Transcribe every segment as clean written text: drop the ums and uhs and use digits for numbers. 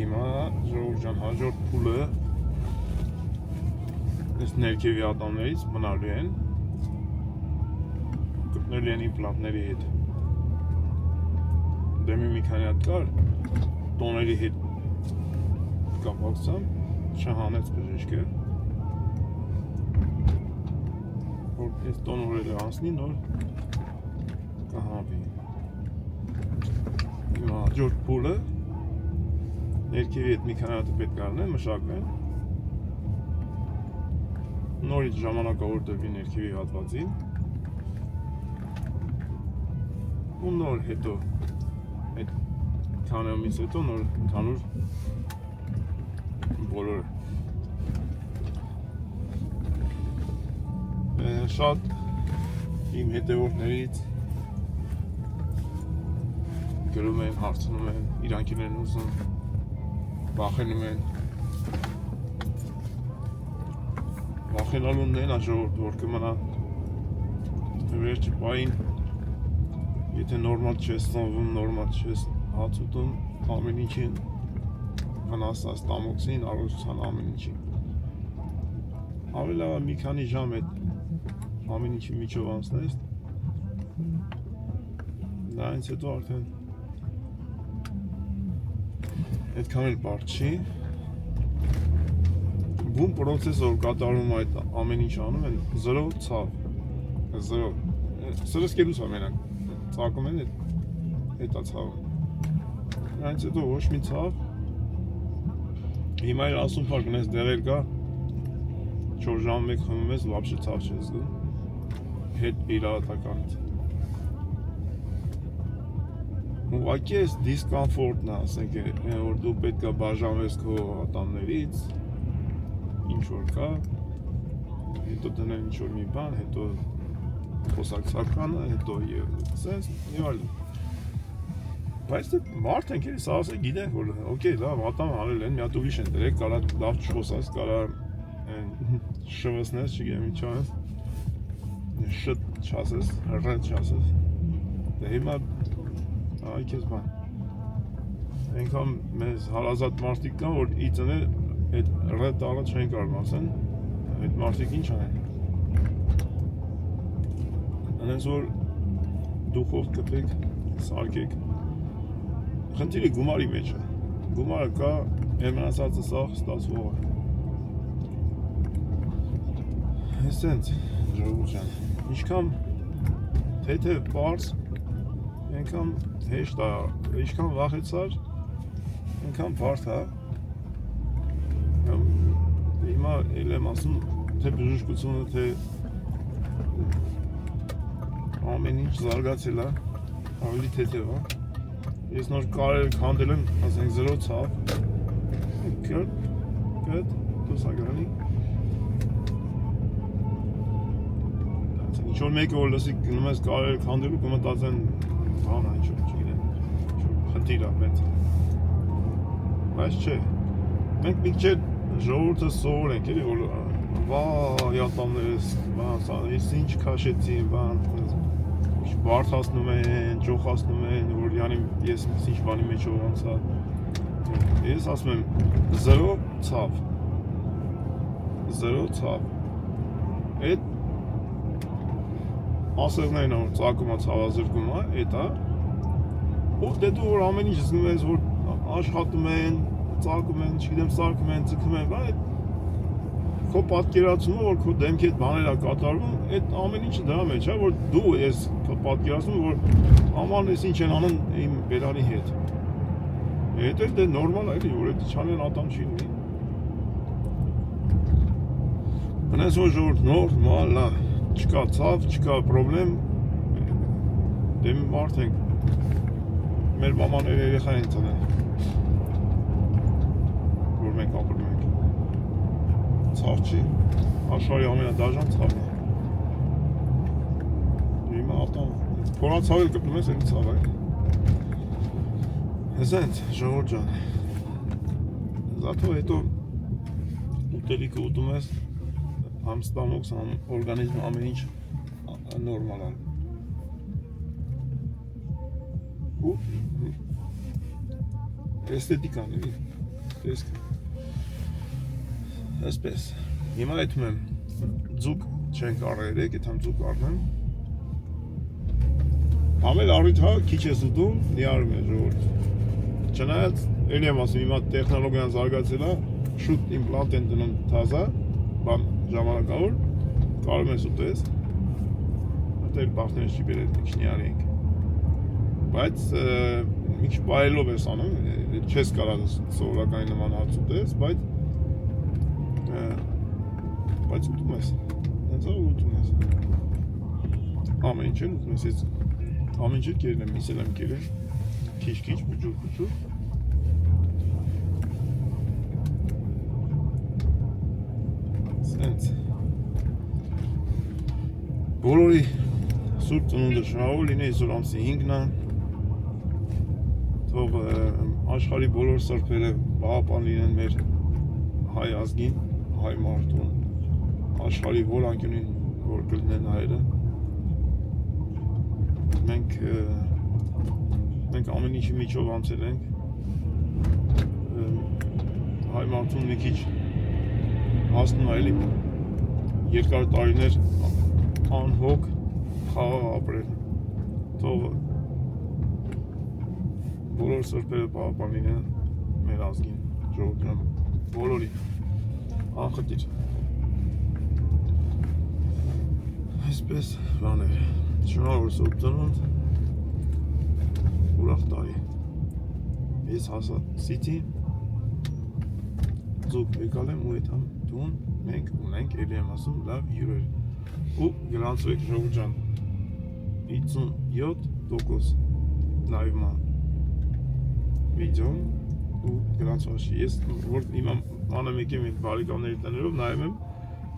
Հիմա ժողովրդյան հաջորդ փուլը այս ներքևի ատամներից մնալու են գտնելու են իմպլանտների հետ դեմի մի քանի հատ կար տոների հետ կապակցությամբ չհանեց բժիշկը որ այս տոնորերը անցնի նոր կհանվի հիմա հաջորդ փուլը ներքևի հետ մի քանի հատ պետք է առնեն մշակվեն նորից ժամանակավոր տրվի ներքևի հատվածին ու նոր հետո այդ քանամից հետո նոր ընդհանուր բոլորը շատ իմ հետևորդներից գրում են, հարցնում են, իրանքին են ուզում վախենում են վախենալուն են աժողորդ որ կմնա վերջի պային եթե նորմալ չես ծնվում, նորմալ չես հաց ուտում ամեն ինչին վնասած տամոքսին, առողջության ամեն ինչին ավելի լավ մի քանի ժամ այդ ամեն ինչի միջով անցնես դրանից հետո արդեն այդքան էլ բարդ չի բուն պրոցեսը որ կատարում այդ ամեն ինչ անում են 0 ցավ 0 սրսկելուց ամենակ ծակում են հետա ցավը դրանից հետո ոչ մի ցավ հիմա էլ ասում պար գնես դեղեր կա 4 ժամ մեկ խմում ես վաբշե ցավ չես զգում հետ իրավատականից ուղղակի ես դիսկոմֆորտն է ասենք որ դու պետք է բաժանվես քո ատամներից ինչ որ կա հետո դնել ինչ որ մի բան հետո խոսակցականը հետո սենց եւ այլն բայց դե մարդ ենք էլի սա ասե գիտենք որ օքեյ լավ ատամ արել են մի հատ ուրիշ են դրեք կարա լավ չխոսած կարա շվսնես չգիտեմ ինչ անես շտ չասես հրդ չասես դե հիմա այ քեզ բան այնքան մեզ հարազատ մարդիկ կան որ ի ծնել այդ ռեդ տալը չեն կարող ասեն այդ մարդիկ ինչ անեն անենց որ դուխով կպեք սարկեք խնդիրը գումարի մեջ է գումարը կա մենասածը սաղ ստացվող է սենց ժողովուրդ ինչքան թեթև պարզ այնքան հեշտ է ինչքան վախեցար այնքան բարդ է հիմա էլ եմ ասում թե բժշկությունը թե ամեն ինչ զարգացել է ավելի թեթև է ես նոր կարել քանդել եմ ասենք 0 ցավ կդ դուսագանի ինչ որ մեկը որ լսի գնում ես կարել քանդելու կմտածեն բան ինչ որ չգիտեմ խնդիր է մեծ բայց չէ մենք մի քիչ ժողովուրդը սովոր ենք էլի որ վայ ատամներս բան ես ինչ քաշեցի բան բարդացնում են ջոխացնում են որ յանի ես ինչ բանի մեջով անցա ես ասում եմ 0 ցավ այդ ասեղներն որ ծակումա ցավազրկումա էտա ու դե դու որ ամեն ինչ զգում ես որ աշխատում են ծակում են չգիտեմ սարքում են ձգում են բան քո պատկերացումը որ քո դեմքի հետ բաներ է կատարվում այդ ամեն ինչը դրա մեջ է որ դու ես պատկերացնում որ աման ես ինչ են անում իմ բերանի հետ հետո դե նորմալ է էլի որ այդ չանեն ատամ չի լինի մնաց որ ժողովուրդ նորմալ է չկա ցավ չկա պրոբլեմ դե մարդ ենք մեր մամաները երեխա են ծնել որ մենք ապրում ենք ցավ չի աշխարհի ամենադաժան ցավն է հիմա ատամ փորացավ էլ կպնում ես էլի ցավ է հեսենց ժողովուրդ ջան զաթո հետո ուտելիքը ուտում ես համստամոքս օրգանիզմը ամեն ինչ նորմալ է ու էսթետիկան էլի տեսք այսպես հիմա այդում եմ ձուկ չենք առել եք այդ համ ձուկ առնեմ ամել առիթ հա քիչ ես ուտում լիարում է ժողովուրդ չնայած էլի եմ ասում հիմա տեխնոլոգիան զարգացել է շուտ իմպլանտ են դնում թազա բան ժամանակավոր կարող ես ուտես այդել բախտերս չի բերել մի քիչ նիարենք բայց մի քիչ բայելով ես անում չես կարող սովորականի նման հաց ուտես բայց ուտում ես հենց ուտում ես ամեն ինչ ուտում ես ամեն ինչ կերել եմ իսել եմ կերել քիչ բուջուր սենց բոլորի սուրբ ծնունդը շնորհավոր լինի այսօր ամսի 5-ն է թող աշխարհի բոլոր սրբերը պահապան լինեն մեր հայ ազգին, հայ մարդուն աշխարհի որ անկյունին որ կլինեն հայերը մենք ամեն ինչի միջով անցել ենք հայ մարդուն մի քիչ հասնում է էլի երկար տարիներ անհոգ խաղաղ ապրել թող բոլոր սրբերը պահապան լինեն մեր ազգին ժողովրդին բոլորի անխտիր այսպես բաներ շնորհավոր սուրբ ծնունդ ուրախ տարի ես հասա սիթի ձուկ եկալ եմ ու այդ համ տուն մենք ունենք էլի եմ ասում լավ հյուրեր ու գրանցվեք ժողովուրդ ջան 57% լայվմա վիդեոն ու գրանցված չի ես որ հիմա անեմ եկեմ իմ բարեկամների տներով նայում եմ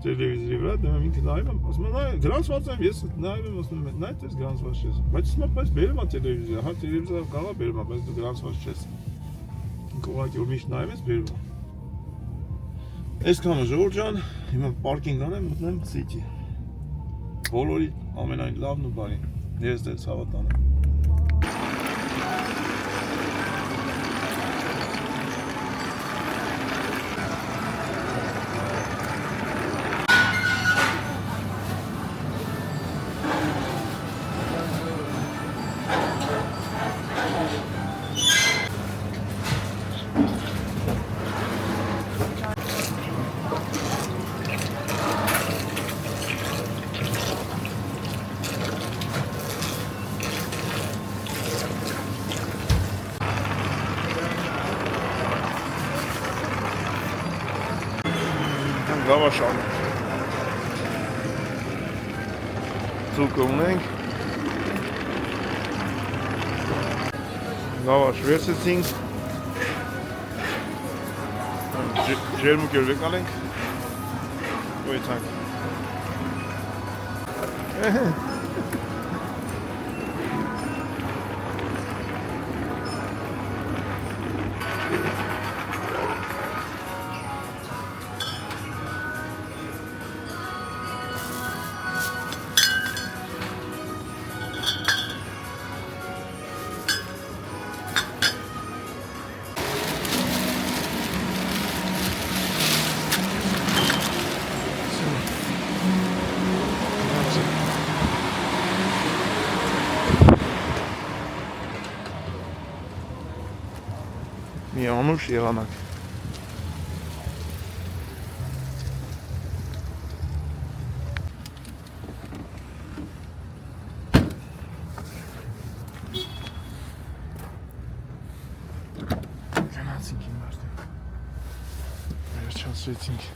տելևիզորի վրա դեմ ինքը նայում եմ ասում եմ նայ գրանցված եմ ես նայում եմ ասում եմ նայ դες գրանցված չես բայց հիմա բայց բերում է տելևիզորը հա տելևիզորը կարող բերում է բայց դու գրանցված չես ինքը ուղղակի որ միշտ նայում ես բերում այսքանը ժողովուրդ ջան հիմա պարկինգ անեմ մտնեմ սիթի բոլորի ամենայն լավն ու բարին ես դες հավատանեմ Լավաշան ձուկը ունենք լավաշ վերցեցինք ջերմուկ էլ եկալ ենք ոյցանք մի անուշ եղանակ գնացինք իմ արդեն վերջացրեցինք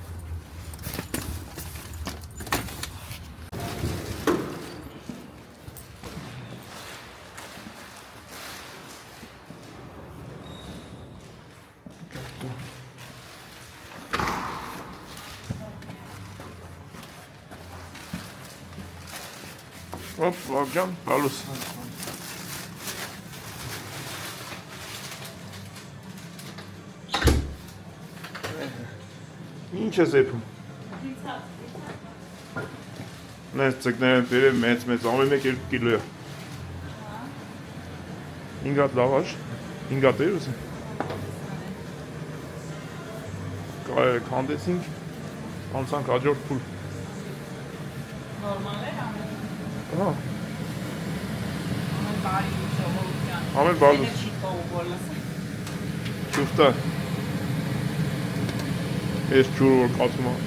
Hop, bakacağım. Carlos. Ինչ ես եպում։ Նես ծկները բերել մեծ ամեն մեկ 2 կիլո է։ 5 հատ լավաշ, 5 հատ էր ուսին։ քանդեցինք, անցանք հաջորդ փուլ։ Նորմալ է ամեն։ Հա, Ամեն բարի ժողովրդյան։ ամեն բարի։ Չի թողու բոլորս։ Ճուստա։ Ես ջուրը որ կացում եմ։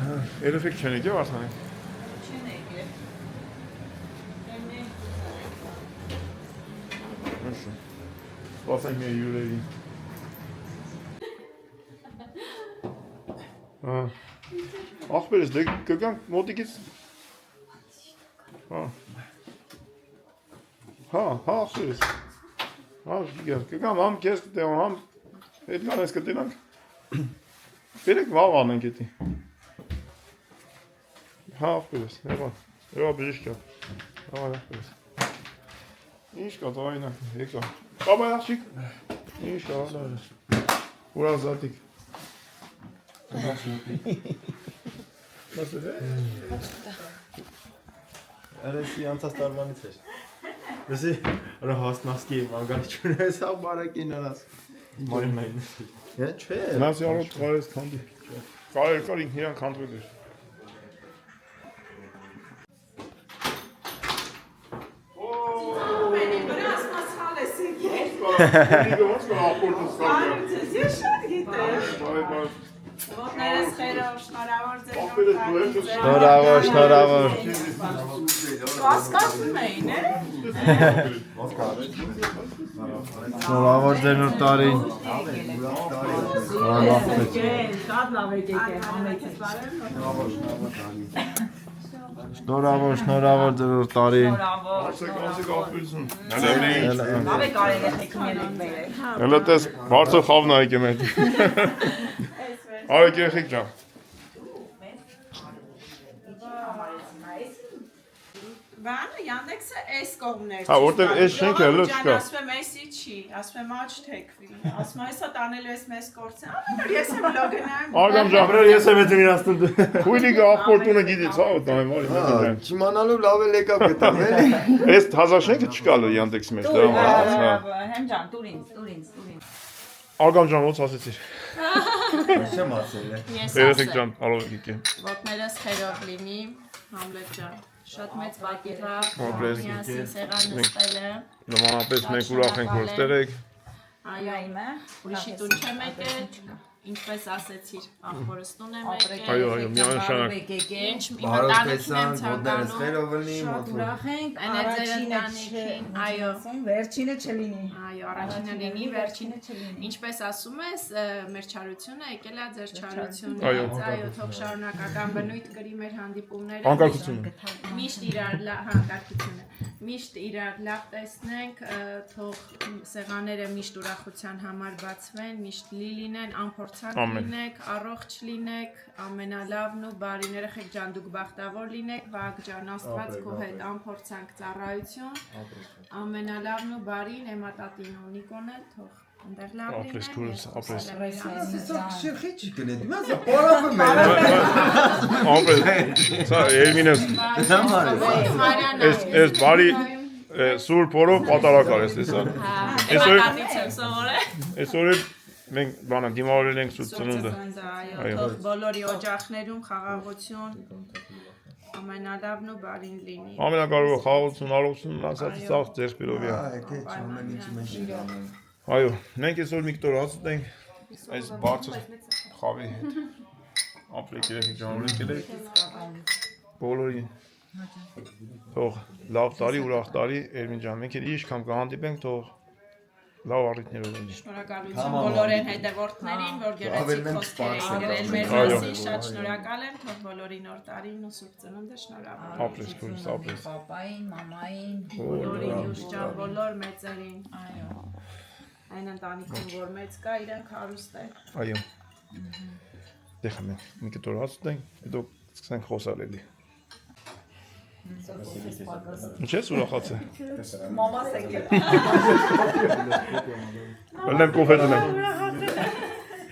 Հա։ Երեխեք չեն եկել Արսանե։ Չեն եկել։ Așa. Asta e mie iurerii. Ախպերս դե կգանք մոտիկից։ Հա ախպերս։ Հա կգամ համ քեզ կտեմ համ հետ կանես կտենանք։ Բերեք վաղ անենք էտի։ Հա ախպերս, եղա բժիշկա։ Հա ախպերս։ Ինչ կա տվայնա, եկա։ Բաբա աղջիկ։ Ինչ կա, լավ։ Ուրա զատիկ։ Nasıl be? Arası yantas darmanı seç. Nasıl? Rahat naski mangal çöre sağ barak inanas. Mayın. Ya çöre. Nasıl yarot karız kandı. Kar inhiyan kandırır. Ոտներս խերով, շնորհավոր ձեր Շնորհավոր։ Հասկացում էին, է։ Շնորհավոր ձեր նոր տարին։ Շատ լավ եք եկել, համեցես բարև։ Շնորհավոր ձեր նոր տարին։ Ասեք ախպերսուն։ Լավ եք արել եք մենակ մերեք։ Հələ տես բարձր խավն այք եմ հետ։ Արեք երեխեք ջան։ Բանը Yandex-ը էս կողմներ։ Հա, որտեղ էս շենքը հələ չկա։ Ասում եմ էսի չի, ասում եմ աչ թեքվի։ Ասում եմ հեսա տանելու ես մեզ կորցը։ Ես եմ լոգենայում։ Արգամ ջան, Ես եմ էդ իրաստում։ քույրիկը ախպորտունը գիտի, ցավ տանեմ, արի մեկ ջան։ Չիմանալու լավ էլ եկավ գտավ էլի։ Էս հազար շենքը չկա լը Yandex-ի մեջ, դա մարդաց, հա։ Հեմ ջան, տուր ինձ։ Արգամ ջան, ոնց ասեցիր։ Չեմ ասել։ Ես Երեխեք ջան, ալով եկեք։ Ոտներս խերով լինի, Համլետ ջան։ Շատ մեծ բակետա, Ապրես։ միասին սեղան նստել է։ Նմանապես մենք ուրախ ենք, որ ստեր եք։ Այո, ուրիշի տուն չեմ եկել, ինչպես ասեցիր, ախորս տուն եմ եկել։ Այո, միանշանակ։ Ինչ իմ Բարոյ ընտանիքն եմ տեսան, ոտներս ցանկանում։ խերով լինի, Շատ ուրախ ենք, Էներձեր առաջինը ընտանիքին, այո։ վերջինը չլինի։ Այո, առաջինը լինի, վերջինը չլինի։ Ինչպես ասում ես, մեր չարությունը եկել է ձեր չարությունից։ Այո։ Այո, թող շարունակական բնույթ կրի մեր հանդիպումները։ Անկարգությունը։ Միշտ իրար հանկարծությունը։ Միշտ իրար լավ տեսնենք, թող սեղանները միշտ ուրախության համար բացվեն, միշտ լի լինեն, անփորձակ լինեք, առողջ լինեք, ամենալավն ու բարին երեխեք ջան, դուք բախտավոր լինեք, Վահագ ջան, Աստված քո հետ անփորձանք ծառայություն, ամենալավն ու բարին Էմատատին ու Նիկոնել թող այնտեղ լավ Ապրես, քուրս, ապրես։ Շիրխի չկնե, դիմաց պարապը մեր։ Ապրես։ Սա Էրմինես, էս բարի սուրբ օրով պատարակար ես տեսա։ Էմատատից եմ սովորել։ Այսօր մենք բանա դիմավորել ենք սուրբ ծնունդը։ Այո, թող բոլորի օջախներում խաղաղություն, ամենալավն ու բարին լինի։ Ամենակարևորը խաղաղություն, առողջություն, ասած ցավ ձերբերով է։ Եկե ամեն ինչ մեջ իրանում։ Այո, մենք այսօր մի կտոր հաց ուտենք այս բարձր խավի հետ։ Ապրեք երեխեք ջան, եկել եք։ Բոլորին թող լավ տարի, ուրախ տարի, Էրմին ջան, մենք էլ իշքամ կհանդիպենք, թող լավ առիթներով լինի։ Շնորհակալություն բոլոր այն հետևորդներին, որ գեղեցիկ խոսքեր էին գրել մեր մասին, շատ շնորհակալ եմ, թող բոլորի նոր տարին ու սուրբ ծնունդը շնորհավոր։ Ապրես, քուրս, ապրես։ Պապային, մամային, Բոլորին ուշճան, բոլոր մեծերին։ այո։ Այն ընտանիքում, որ մեծ կա, իրենք հարուստ է։ Այո։ Դե մենք մի կտոր հաց ուտենք, հետո սկսենք խոսալ էլի։ Ինչ ես ուրախացել։ Մամաս եկել։ Ելնեմ կոֆե դնեմ։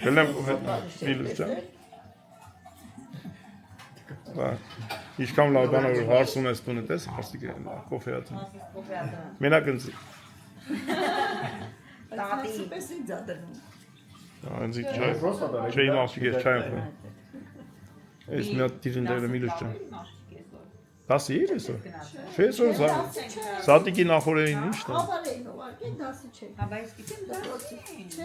Ելնեմ կոֆե դնեմ։ Միլուս ջան։ Բա, իշքամ լավ բան որ հարցում ես տունը տես, հաստիկ է կոֆե ատում։ Մենակ ընձի։ Տատի պես ինձ ադնում։ Այնձի չայ։ Չէի մասիկ ես չայ եմ։ Այս մի հատ դիրնդերը մի լուշ չեմ։ 10 էսո։ Չէ, սոր սատիկի նախորեին ինչ դա։ Ավարեին ուղարկեն 10 չէ։ Հաբա իսկ գիտեմ դասի։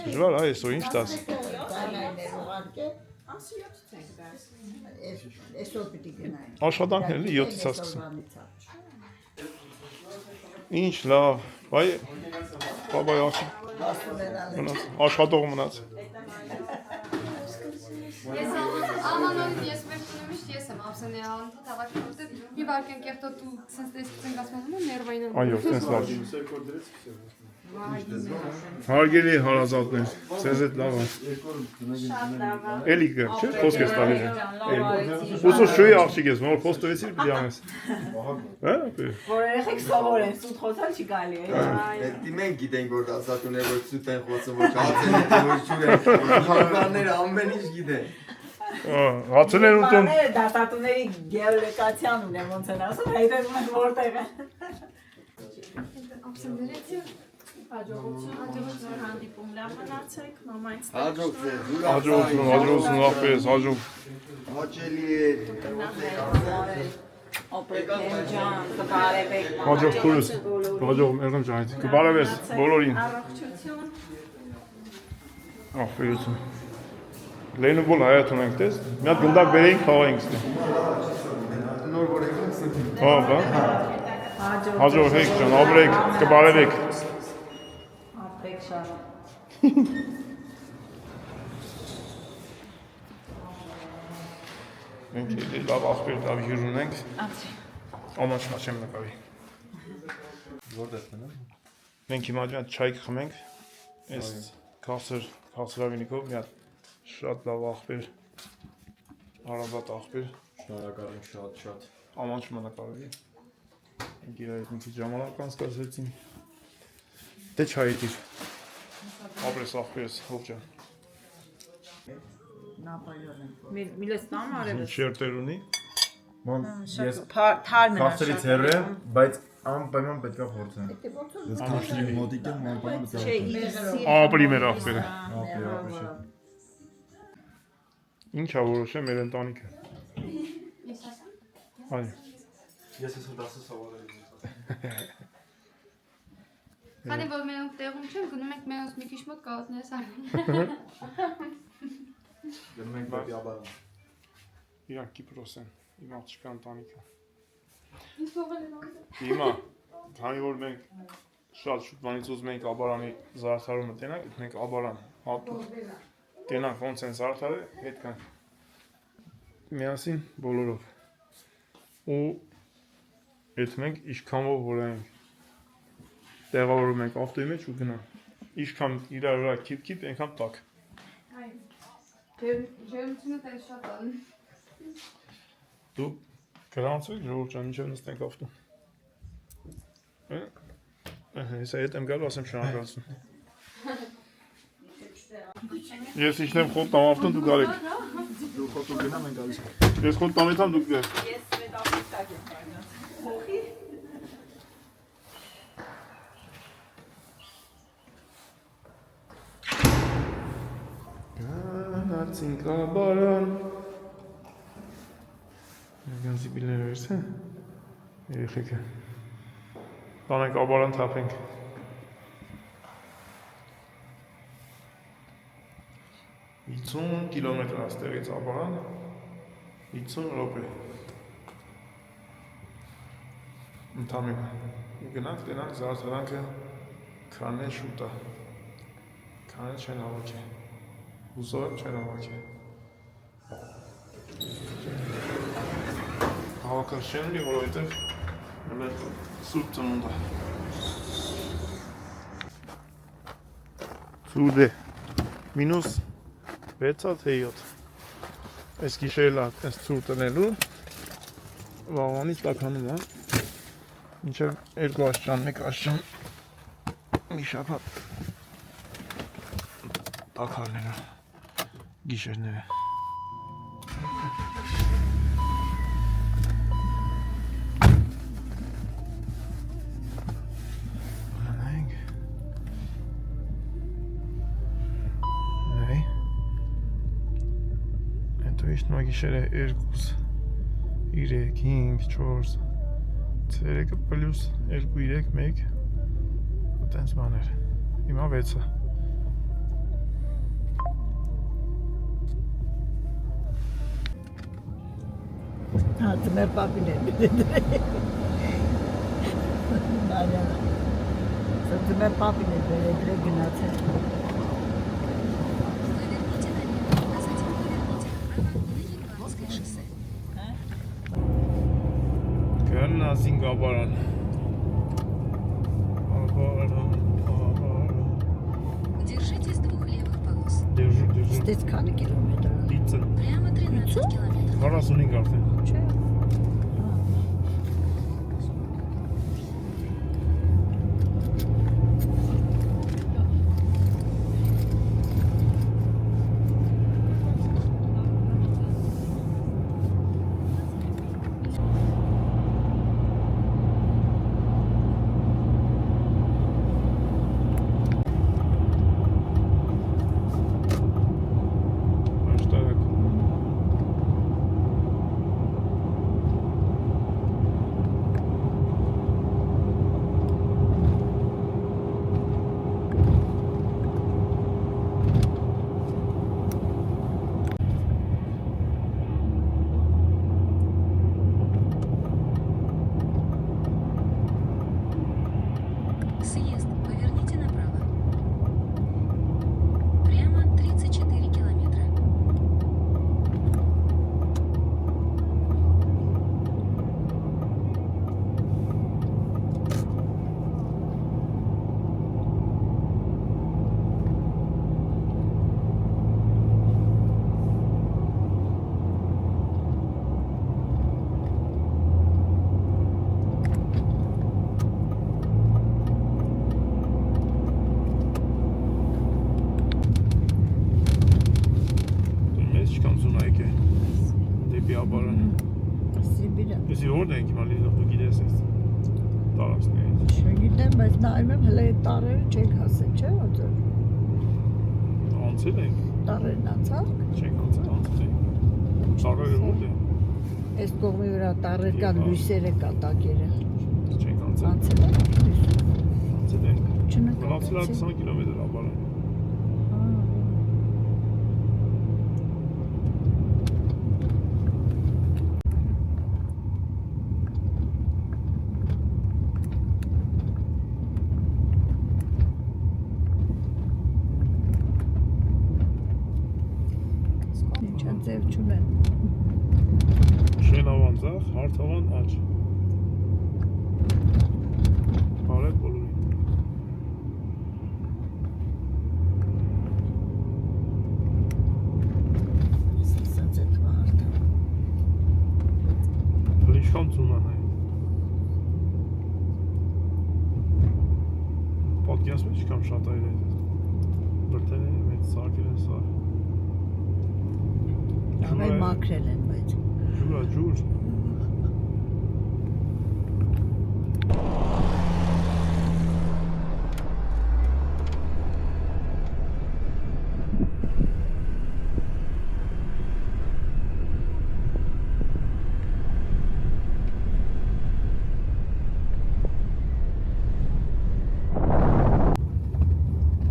Դժվար է այսօր ինչ 10։ Բայներ ուղարկեն։ Ասի 7 ցենք դաս։ Այսօր պիտի գնային։ Աշխատանքն էլի 7-ից սկսում։ Ինչ լավ, բայ բաբայ աշխատող մնաց։ Ես ամանորին ես վերջնում ես եմ ապսենի անդա հավաքի որտեղ մի վարկեն կեղտո դու sense տեսցենք ասում եմ ներվային։ Այո, sense լավ։ Հարգելի հարազատներ, ձեզ հետ լավ է։ Շատ լավ է։ Էլի կը, չէ՞, խոսք ես տալիս։ Ուսուս շուի աղջիկ ես, որ խոստովեցի պիտի անես։ Հա՞, Որ երեխեք սովոր են, սուտ խոսալ չի գալի։ Դե մենք գիտենք որ ասատուներ որ սուտ են խոսում որ հացեն են որ ջուր են։ Խորհանները ամեն ինչ գիտեն։ Հացներ ուտում։ Դասատուների գեոլոկացիան ունեն ոնց են ասում, հետևում են որտեղ են։ Ապսեներեցի Հաջողություն հանդիպում լավ մնացեք, մամայից Հաջողություն, աղբերս, հաջող։ Հաճելի է։ Օպերեն ջան, կբարևեք։ Հաջող քուրս, հաջող մերգեմ ջանից։ Կբարևես բոլորին։ առողջություն։ Աղբերություն։ Լենու բոլ հայատ ունենք տես, մի հատ գնդակ բերեինք խաղայինք ստի։ Նոր որ եք ասում։ Հա, բա։ Հաջող հեք ջան, ապրեք, կբարևեք։ Ապրեք շատ։ Մենք էլի լավ աղբեր լավ հյուր ունենք։ Աման չեմ նկարի։ Որտեղ են։ Մենք հիմա մի հատ չայ կխմենք։ Այս քաղցրավինիքով մի հատ շատ լավ աղբեր, հարազատ աղբեր։ Շնորհակալ եմ շատ։ Աման չեմ նկարի։ Մենք իրար հետ մի քիչ ժամանակ անցկացրեցին։ Դե չայ դիր։ Ապրես աղբերս, հող ջան։ Միլես տամ արևս։ Շերտեր ունի։ Ման ես Թարմ են քաղցրից հեռու եմ, բայց անպայման պետք է փորձեմ։ Ես քաղցրի մոտիկ եմ, անպայման պետք է փորձեմ։ Ապրի մեր աղբերը։ Ապրի։ Ինչա որոշեմ մեր ընտանիքը։ Ես ասեմ։ Այո։ Ես այսօր 10 սովորել եմ։ Քանի որ մենք տեղում չենք գնում ենք մենոց մի քիչ մոտ կաուտներս արվում։ Գնում ենք դեպի Աբարան։ Իրանք Կիպրոս են, իմ աղջկա ընտանիքը։ Ինչ թողել են անդա։ Հիմա, քանի որ մենք շատ շուտ բանից ուզում ենք Աբարանի զարդարումը տենանք, մենք Աբարան հատուկ տենանք ոնց են զարդարել, հետ կանք միասին բոլորով։ Ու հետ մենք իշքանով որ ենք տեղավորում ենք ավտոյի մեջ ու գնանք։ Իշքան իրար վրա քիպ-քիպ, ենքան տակ։ Ջերմությունը տես շատ ալին։ Դու գրանցվեք ժողովուրդ ջան, մինչև նստենք ավտո։ Հեսա հետ եմ գալու, ասեմ շնորհակալություն։ Ես իջնեմ խոտ տամ ավտոն, դու գալեք։ Դու խոտու գնա մենք գալիս։ Ես խոտ տամ եթամ, դուք գալեք։ Ես պետապիկ տակ եմ կայնած։ Խոխի։ Գնացինք Աբարան։ Գանձի բիլները վերց է։ Երեխեքը։ Տանենք Աբարան թափենք։ Իցուն կիլոմետր աստեղից Աբարան, 50 րոպե։ Ընդամենը։ Գնանք տենանք զարդարանքը քան է շուտ է։ Քան չեն հավաք է։ Հուսով եմ չեն հավաք է։ Հավաքած չեն ունի, որովհետև մեր սուրբ ծնունդ է։ Սուրդ է։ Մինուս 6-ա թե 7։ Այս գիշերն այս ցուրտ տնելու վաղանից տաքանում է։ Մինչև 2 աշճան, 1 աշճան մի շաբաթ տաքարները գիշերները։ Միշտ մագիշերը 2, 3, 5, 4 Ցերեկը պլյուս 2, 3, 1 Տենց բաներ Հիմա 6-ը Հա, ձմեր պապին էր բերել Ձմեր պապին էր բերել գնացել Գնացին գաբարան Держитесь двух левых полос. Держу Ստեց քանի կիլոմետր 50 Прямо 13 километров. 45 արդեն Չէ Աշտարակ Съезд. Поверните направо. Прямо 34 километра. Մեզ չկանցուն այք է Դեպի աբարան Սիբիրը Եսի որդ ենք հիմա լիզող դու գիտես ես Տարասներից Չգիտեմ, բայց նայում եմ հələ այդ տարերը չեք հասել, չէ՞ ոնց Անցել ենք տարերն անցավ Չենք անցել ենք Տարերը որդ է Այս կողմի վրա տարեր կան, լույսերը կա, տակերը Չենք անցել Անցել են Անցել ենք Չնկատեցի Մնացել է 20 կիլոմետր աբարան Ինչա ձև չունեն Շենավան ձախ, հարթավան աջ Բարև բոլորին Ասած այդ մարդը Ինչքան ծունան է Պատկերացնում եք ինչքան շատ այր է Բրդել է, մեծ սարքել են սար Ավել մաքրել են, բայց Ջուր, ջուր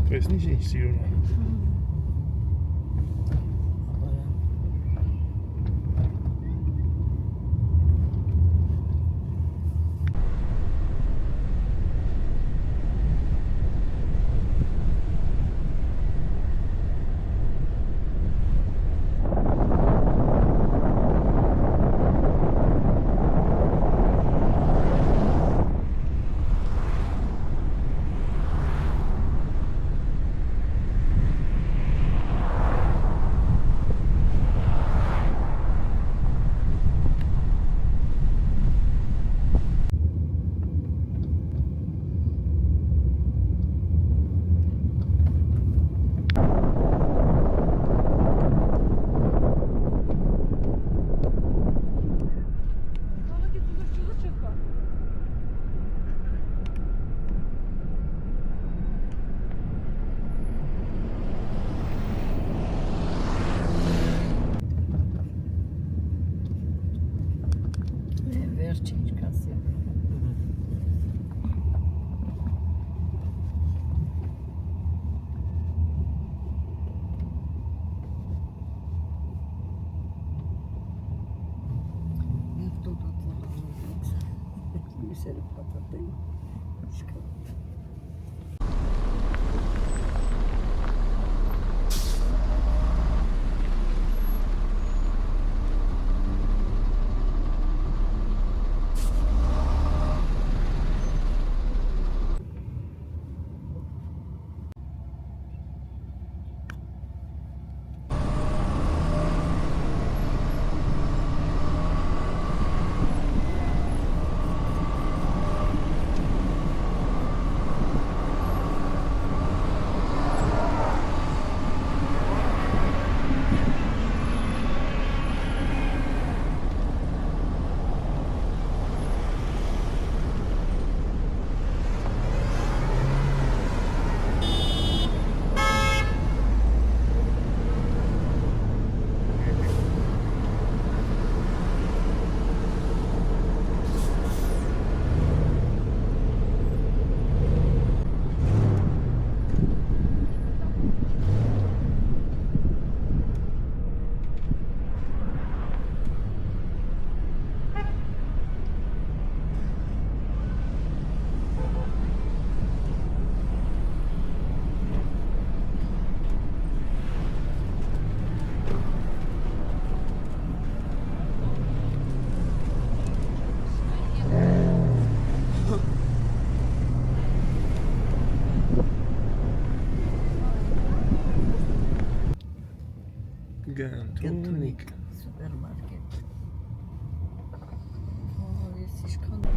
Տեսնի՞չ ինչ սիրուն է լույսերը պատատել։ Գանտունիկ Սուպերմարկետ։ Ես իշքան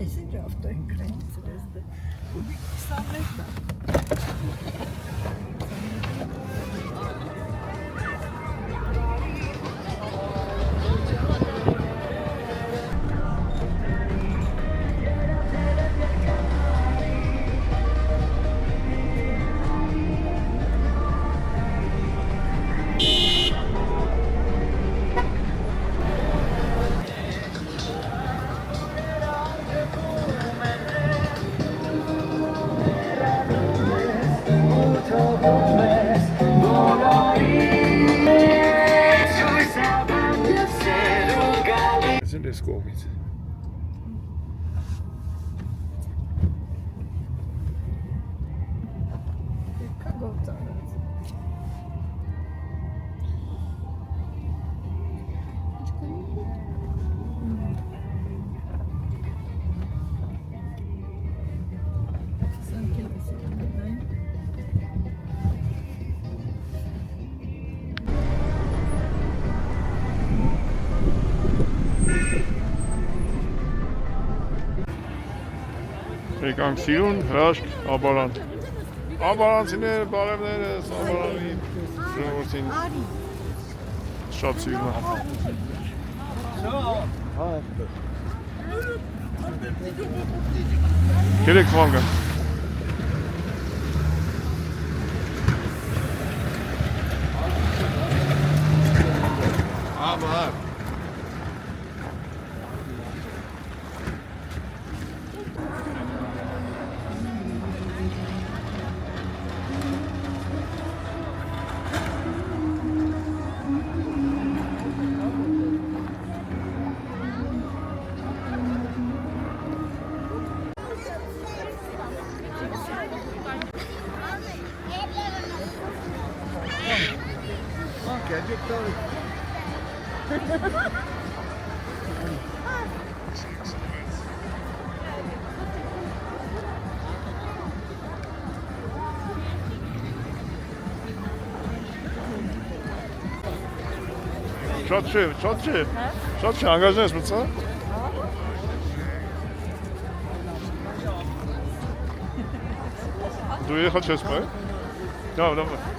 Esi rafta Ukrayna sırasında. Sanırım. Isn't this koomiks? Եկանք սիրուն, հրաշք, աբարան։ Աբարանցիները, բարևներս, աբարանի ժողովրդին շատ սիրուն է։ Գերեք վանգը։ Աբար։ Շատ չէ, անգաժն ես մծա։ Դու երեխա չես պայ։ Լավ։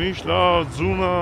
Ինչ լավ, ձունը։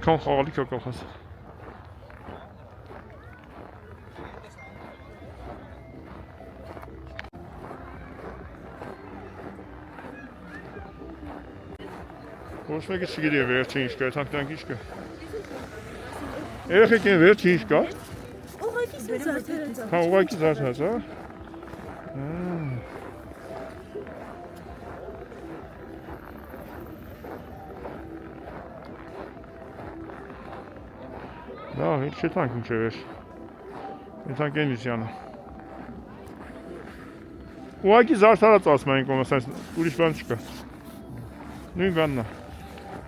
Ինչքան խաղալիք է կախած։ Ոչ մեկը չգիտի վերջը ինչ կա, թանկրանք ինչ կա։ Երեխեք են վերջը ինչ կա։ Ուղղակի զարդած, հա։ Լավ, ինչ չտանք ինչ է վերջ։ Եթանք են վիսյանը։ Ուղղակի զարդարած ասում են կոմ, ուրիշ բան չկա։ Նույն բանն է։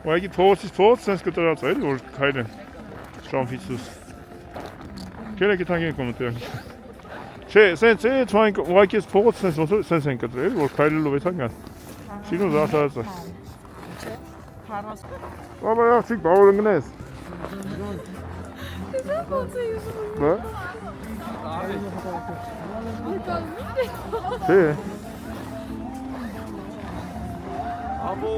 Ուղղակի փողոցից փողոց սենց կտրած է, որ քայլեն շամփից դուրս։ Գերեք եթանք են կոմ դրանք։ Չէ, սենց է, թվային ուղղակի փողոց սենց ոնց սենց են կտրել, որ քայլելով եթանք են։ Շինու զարդարած է։ Բաբա աղջիկ, բավոր ընկնես։ Բա։ Չէ։ Աբո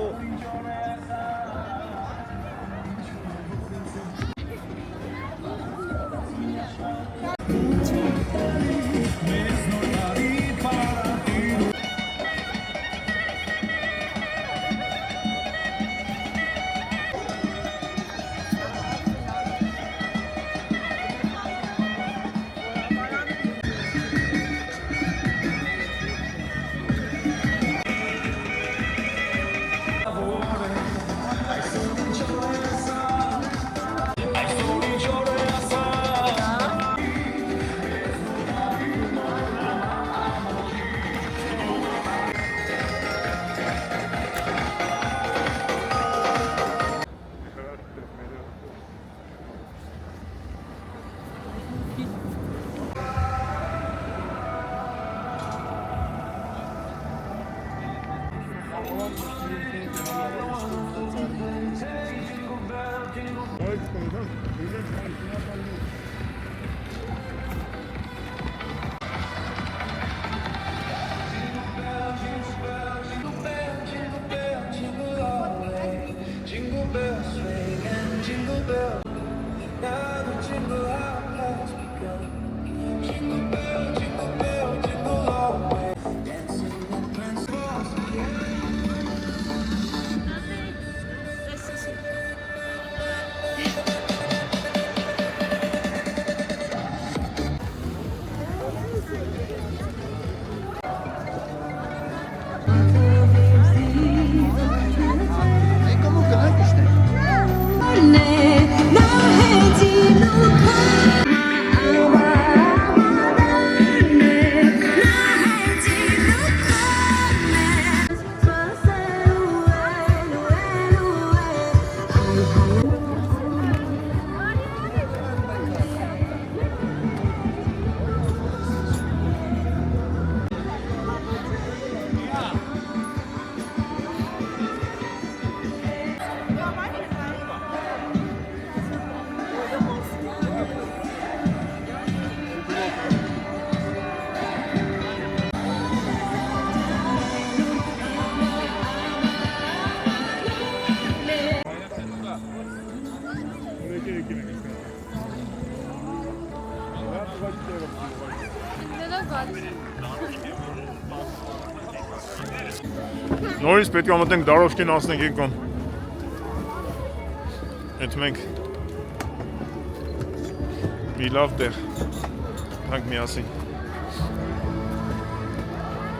Նորից պետք է մտենք Դարովկին անցնենք եկոն։ Այդ մենք մի լավ տեղ հանք միասին։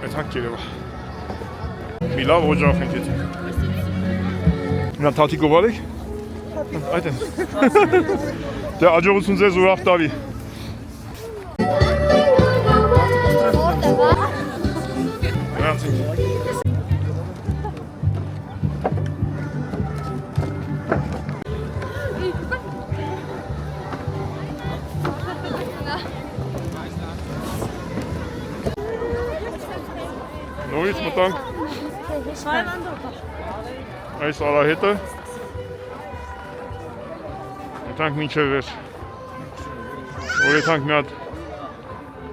Այդ հանք Երևա։ Մի լավ օջախ ենք հետ։ Նա թաթիկով արեք։ Այդ են։ Դե աջողություն ձեզ ուրախ տարի։ Նորից մտանք այս արահետը մտանք մինչև վեր որեթանք մի հատ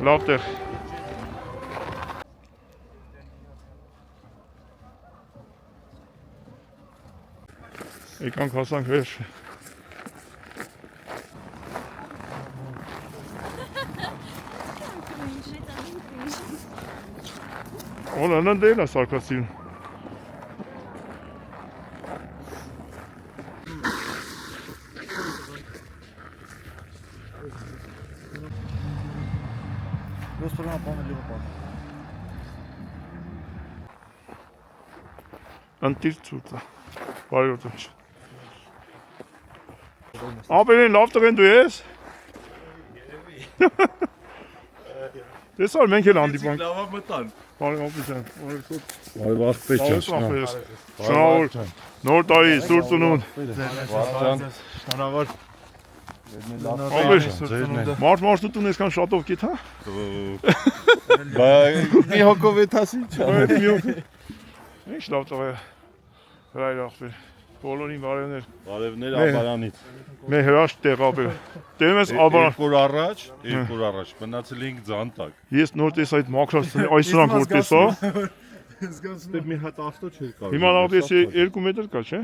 լավ տեղ եկանք հասանք վեր Ona non değil la sarkasıyım. Antilzurda. Var yurtmuş. Abi ne yaptın du es? Das soll mein Kind an die Bank. Բարի ապիջան, Այ վախպետ Շնորհավոր, նոր տարի, սուրբ ծնունդ։ Շնորհավոր։ Մարդ տուն այսքան շատով գիտ, հա։ Բա մի հոգով է հասի չէ։ Ինչ լավ տղա։ Հրայր ախպեր։ Բոլորին բարևներ։ Բարևներ Աբարանից։ Մեր հրաշք տեղաբեր։ Տերում ես Աբարան։ Երկու առաջ մնացել էինք Ձանտակ։ Ես նոր տես այդ մակրոսը այսրանք որ տեսա։ Դե մի հատ ավտո չէր կարող։ Հիմա լավ ես 2 մետր կա, չէ։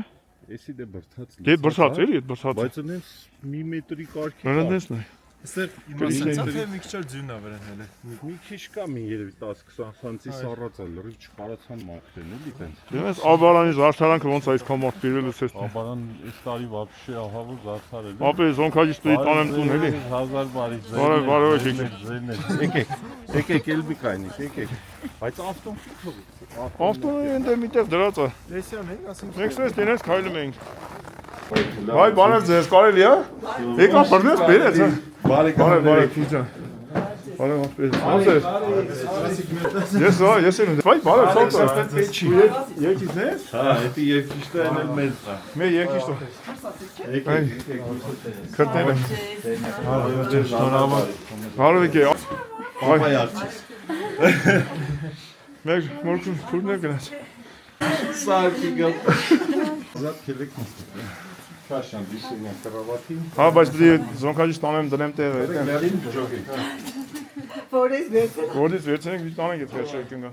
Էսի դե բրթած։ Դե բրթած էլի, այդ բրթած։ Բայց այնպես մի մետրի կարգի։ Հրանդեսն է։ Այստեղ իմաստացա թե մի քիչ ձյունն ա վրան հələ։ Մի քիչ կա մի երևի 10-20 սանտի սառածա լրիվ չկարացան մաքրեն էլի տենց։ Դերում ես Աբարանի զարդարանքը ոնց այսքան մարդ բերվել ես։ Աբարան այս տարի вообще ահավոր զարդարել է։ Ապե զոնքաջից դուի տանեմ տուն էլի։ 1000 բարի։ Բարև Եկեք էլբի կայնի, եկեք։ Բայց ավտոն չի թողի։ Ավտոն ընդ միտեղ դրած է։ Դեսյան ենք, ասենք։ Մենք սես դենես քայլում ենք։ Հայ բարև ձեզ, կարելի է։ Եկա բռնես բերեց, հա։ Բարև, քիչան։ Բարև, ապեր։ Ոնց է։ Ես եմ։ Վայ, բարև, սա։ Երկիշն ես։ Հա, էդի երկիշտը այն էլ մեծ է։ Մեր երկիշտ։ Եկեք։ Քրտել եմ։ Շնորհավոր։ Բարև եկե։ Պապայ արչիս։ Մեր մորքուն քուրներ գնաց։ Սարքի գալ։ Զատ քելեք նստի։ Քաշան դիսինա կրավատին։ Հա, բայց դի զոնքաջից տանեմ դնեմ տեղը։ Լերին ջոգեք։ Որից վերցրել։ Որից վերցնենք դի տանենք այդ վերջը կնգա։